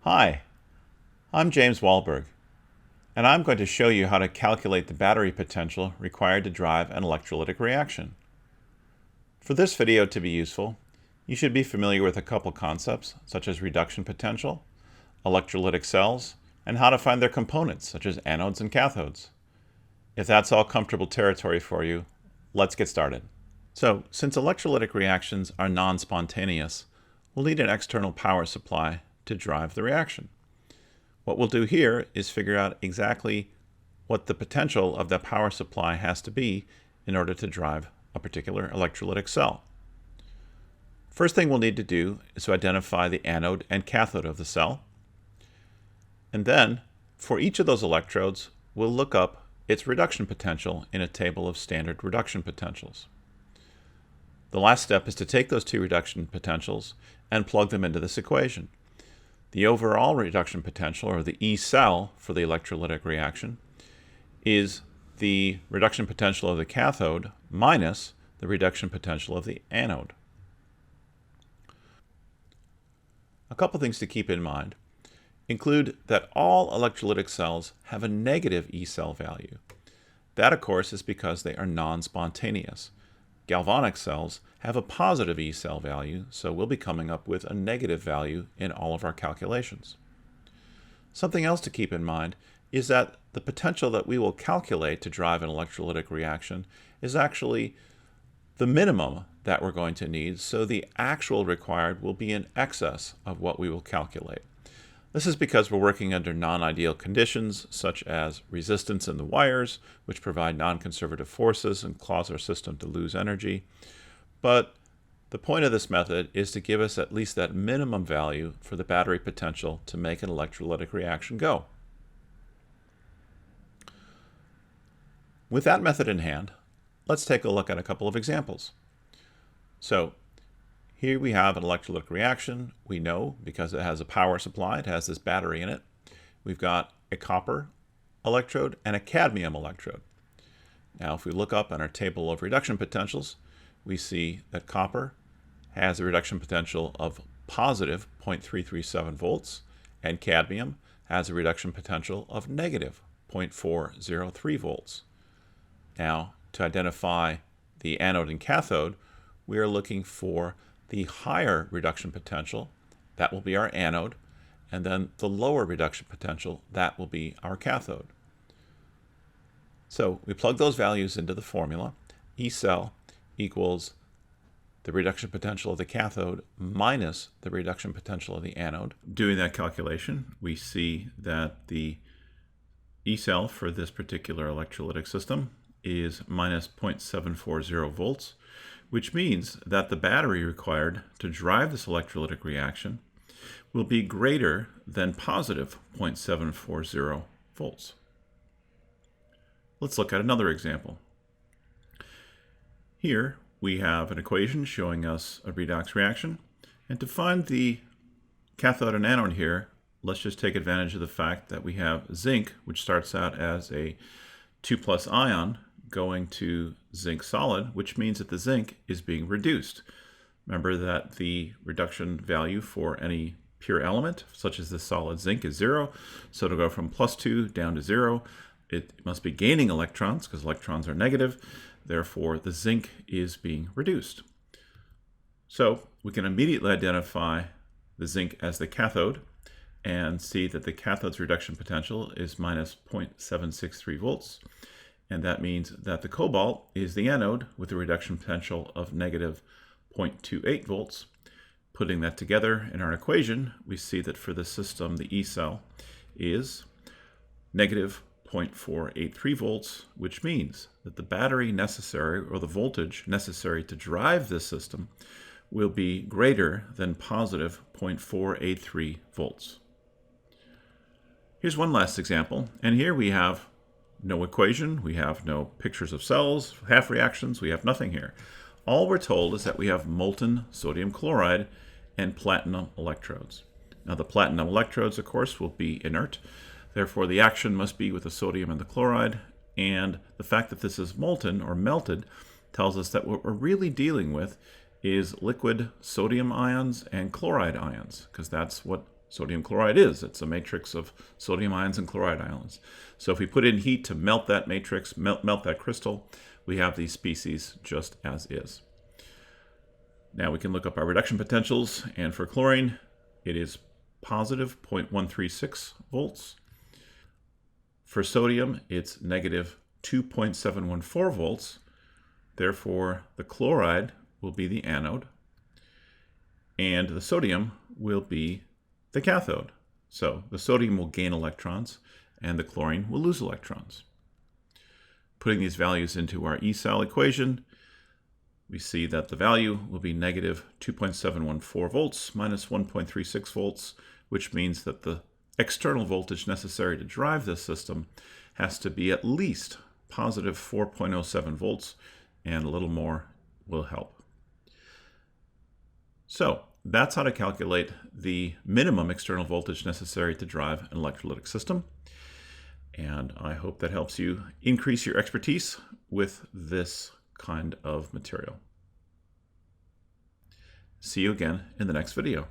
Hi, I'm James Wahlberg, and I'm going to show you how to calculate the battery potential required to drive an electrolytic reaction. For this video to be useful, you should be familiar with a couple concepts such as reduction potential, electrolytic cells, and how to find their components such as anodes and cathodes. If that's all comfortable territory for you, let's get started. So, since electrolytic reactions are non-spontaneous, we'll need an external power supply to drive the reaction. What we'll do here is figure out exactly what the potential of that power supply has to be in order to drive a particular electrolytic cell. First thing we'll need to do is to identify the anode and cathode of the cell. And then, for each of those electrodes, we'll look up its reduction potential in a table of standard reduction potentials. The last step is to take those two reduction potentials and plug them into this equation. The overall reduction potential, or the E cell for the electrolytic reaction, is the reduction potential of the cathode minus the reduction potential of the anode. A couple things to keep in mind include that all electrolytic cells have a negative E cell value. That, of course, is because they are non-spontaneous. Galvanic cells have a positive E cell value, so we'll be coming up with a negative value in all of our calculations. Something else to keep in mind is that the potential that we will calculate to drive an electrolytic reaction is actually the minimum that we're going to need, so the actual required will be in excess of what we will calculate. This is because we're working under non-ideal conditions, such as resistance in the wires, which provide non-conservative forces and cause our system to lose energy. But the point of this method is to give us at least that minimum value for the battery potential to make an electrolytic reaction go. With that method in hand, let's take a look at a couple of examples. So, here we have an electrolytic reaction. We know because it has a power supply, it has this battery in it. We've got a copper electrode and a cadmium electrode. Now, if we look up on our table of reduction potentials, we see that copper has a reduction potential of positive 0.337 volts, and cadmium has a reduction potential of negative 0.403 volts. Now, to identify the anode and cathode, we are looking for the higher reduction potential, that will be our anode, and then the lower reduction potential, that will be our cathode. So we plug those values into the formula. E cell equals the reduction potential of the cathode minus the reduction potential of the anode. Doing that calculation, we see that the E cell for this particular electrolytic system is minus 0.740 volts, which means that the battery required to drive this electrolytic reaction will be greater than positive 0.740 volts. Let's look at another example. Here we have an equation showing us a redox reaction, and to find the cathode and anode here, let's just take advantage of the fact that we have zinc, which starts out as a 2+ ion, going to zinc solid, which means that the zinc is being reduced. Remember that the reduction value for any pure element, such as the solid zinc, is 0. So to go from +2 down to 0, it must be gaining electrons, because electrons are negative. Therefore, the zinc is being reduced. So we can immediately identify the zinc as the cathode and see that the cathode's reduction potential is minus 0.763 volts. And that means that the cobalt is the anode with a reduction potential of negative 0.28 volts. Putting that together in our equation, we see that for this system, the E cell is negative 0.483 volts, which means that the battery necessary, or the voltage necessary to drive this system, will be greater than positive 0.483 volts. Here's one last example, and here we have no equation, we have no pictures of cells, half reactions, we have nothing here. All we're told is that we have molten sodium chloride and platinum electrodes. Now the platinum electrodes, of course, will be inert. Therefore, the action must be with the sodium and the chloride, and the fact that this is molten or melted tells us that what we're really dealing with is liquid sodium ions and chloride ions, because that's what sodium chloride is. It's a matrix of sodium ions and chloride ions. So if we put in heat to melt that matrix, melt that crystal, we have these species just as is. Now we can look up our reduction potentials, and for chlorine, it is positive 0.136 volts. For sodium, it's negative 2.714 volts. Therefore, the chloride will be the anode, and the sodium will be the cathode. So the sodium will gain electrons, and the chlorine will lose electrons. Putting these values into our ESAL equation, we see that the value will be negative 2.714 volts minus 1.36 volts, which means that the external voltage necessary to drive this system has to be at least positive 4.07 volts, and a little more will help. So that's how to calculate the minimum external voltage necessary to drive an electrolytic system. And I hope that helps you increase your expertise with this kind of material. See you again in the next video.